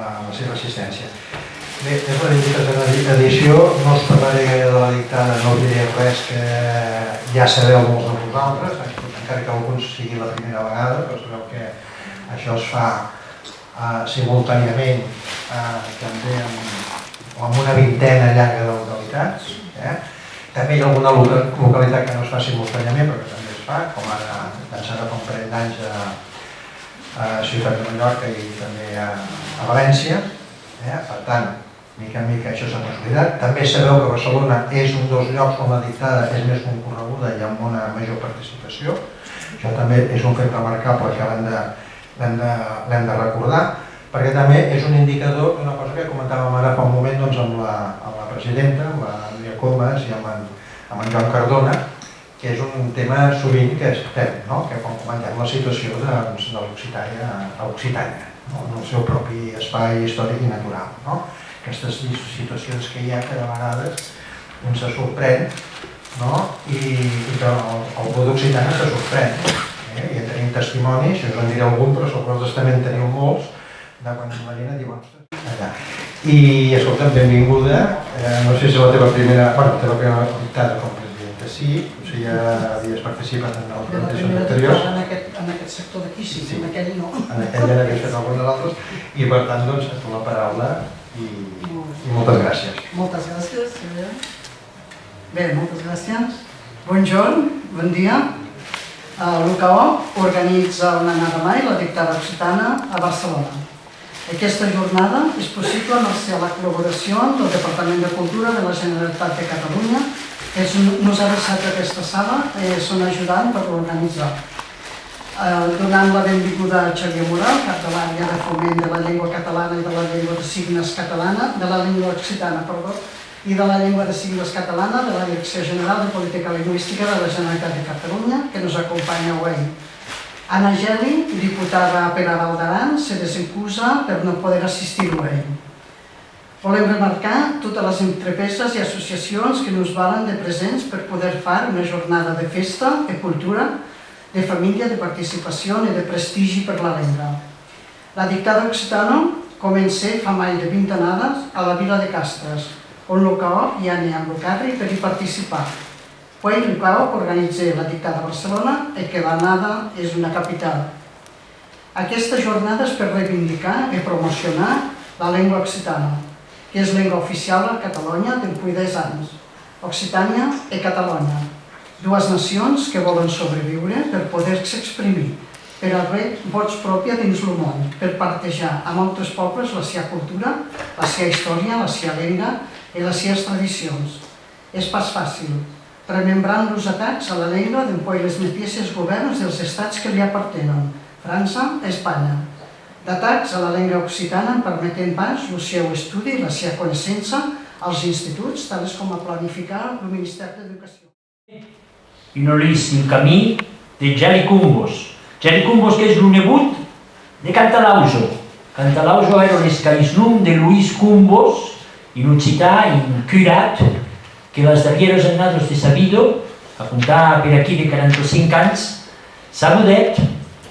la seva assistència. Bé, és la 23a edició, no us parlaré de la dictada, no us diré res que ja sabeu molts de vosaltres, encara que alguns sigui la primera vegada, però sabeu que això es fa simultàniament també amb una vintena llarga de localitats. També hi ha alguna localitat que no es fa simultàniament, però que també es fa, com ara d'ençà de fa un parell d'anys a Ciutat de Mallorca i també a València. Per tant, mica en mica això s'ha consolidat. També sabeu que Barcelona és un dels llocs on la dictada és més concorreguda i amb una major participació. Això també és un fet remarcable que l'hem de recordar, perquè també és un indicador d'una cosa que comentàvem ara fa un moment amb la presidenta, amb la Núria Comas i amb en Joan Cardona, que és un tema sovint que estem, que quan comentem la situació de l'Occitània a Occitània, en el seu propi espai històric i natural. Aquestes situacions que hi ha que de vegades un se sorprèn i que el poble d'Occitània se sorprèn. I en tenim testimonis, us en diré algun, però vosaltres també en teniu molts, de quan Marina diu allà. I escolta'm, benvinguda, no sé si és la teva primera dictada com presidenta, sí, potser ja havies participat en altres presentacions anteriors. En aquest sector d'aquí sí, en aquell no. En aquell ja n'havies fet alguna d'altres, i per tant, doncs, a tu la paraula i moltes gràcies. Moltes gràcies, Sílvia. Bé, moltes gràcies. Bon dia. L'UCAO organitza una anada mai, la dictada occitana, a Barcelona. Aquesta jornada és possible gràcies a la col·laboració del Departament de Cultura de la Generalitat de Catalunya. Ens ha deixat aquesta sala, són ajudant per organitzar. Donant la benvinguda a Xavier Moral, cap de l'àrea de foment de la llengua catalana i de la llengua de signes catalana, de la llengua occitana, i de la llengua de signes catalana de la Direcció General de Política Lingüística de la Generalitat de Catalunya, que ens acompanya avui. Anna Geli, diputada per a Val d'Aran, se desencusa per no poder assistir avui. Volem remarcar totes les entrepeses i associacions que ens valen de presents per poder fer una jornada de festa, de cultura, de família, de participació i de prestigi per la llengua. La dictada occitana comença fa mai de 20 anades a la vila de Castres, on l'UCAO ja n'hi ha amb l'UCARRI per hi participar. Poi l'UCAO organitza la dictada a Barcelona i que l'anada és una capital. Aquesta jornada és per reivindicar i promocionar la llengua occitana, que és llengua oficial a Catalunya depuis 10 anys. Occitània i Catalunya, dues nacions que volen sobreviure per poder-se exprimir, per haver vots pròpia dins el món, per partejar amb altres pobles la seva cultura, la seva història, la seva llengua i les seves tradicions. És pas fàcil, remembrant els atacs a la llengua d'empoi les mateixes governs dels estats que li apartenen, França i Espanya. D'atacs a la llengua occitana permetent pas el seu estudi i la seva coneixença als instituts, tals com a planificar el Ministeri d'Educació. Une liste, un camí de Geli Cumbos. Geli Cumbos, que és el nebut de Cantalauso. Cantalauso era l'escaisnum de Luis Cumbos, in occità, in curat, que les darreres annades de sabido, apuntar per aquí de 45 anys, saludet,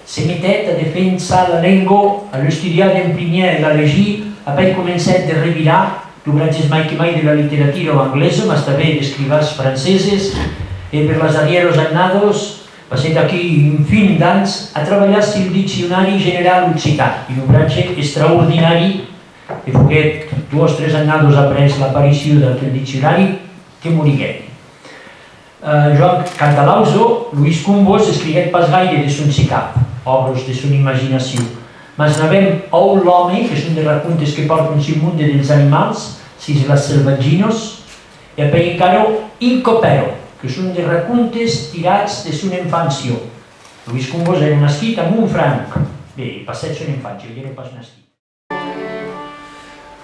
se metet a defensar la llengua, a l'estudiar en primer i a llegir, haver començat de revirar, dobratges mai que mai de la literatura anglesa, mas també d'escrivans franceses, i per les darreres annades, passat aquí un fin d'anys, a treballar el Diccionari General Occità, un dobratge extraordinari, que foguet 2 o 3 annades après l'aparició d'aquest diccionari, que moriguet. Joan Cantalauso, Luis Cumbos, escriguet pas gaire de son sicap, obres de son imaginació. Mas n'havem ou l'home, que són de racontes que porten un munt dels animals, sis les selvaginos, i per encara Incopero, que són de racontes tirats de son infància. Luis Cumbos era nascut a Montfranc. Bé, passat son infància, ell era pas nascut.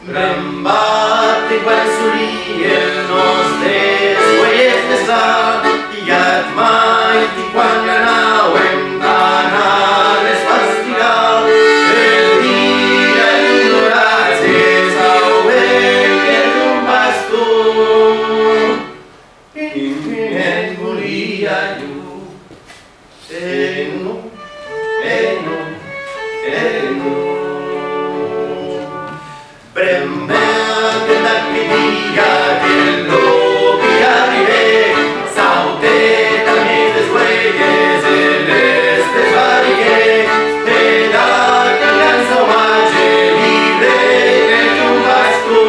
Brambate quan solien nostres huelles de sang i et mai quan anàvem d'anar les fastigal el dia ignorats saben que un pastor et volia lluny no Prembeat en d'actividia que lo que arribe, sautet a mi des huelles en estes barigues, te da que llança homatge libre que tu vas tu.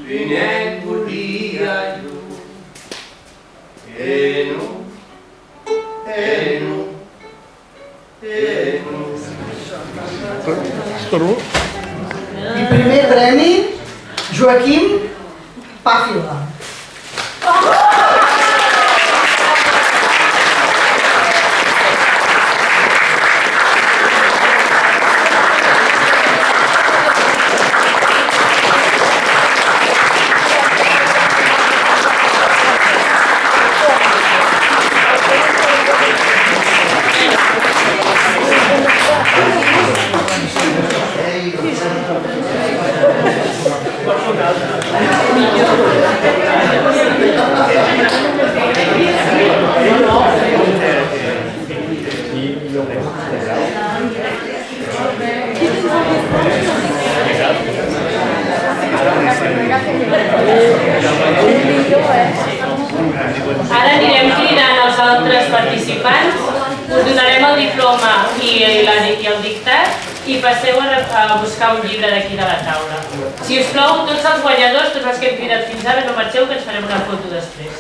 Pinet volia jo, eno, eno, eno. I primer premi, Joaquim Pàfila. Ara anirem cridant els altres participants, us donarem el diploma i el dictat i passeu a buscar un llibre d'aquí de la taula. Si us plau, tots els guanyadors, tots els que hem cridat fins ara, no marxeu que ens farem una foto després.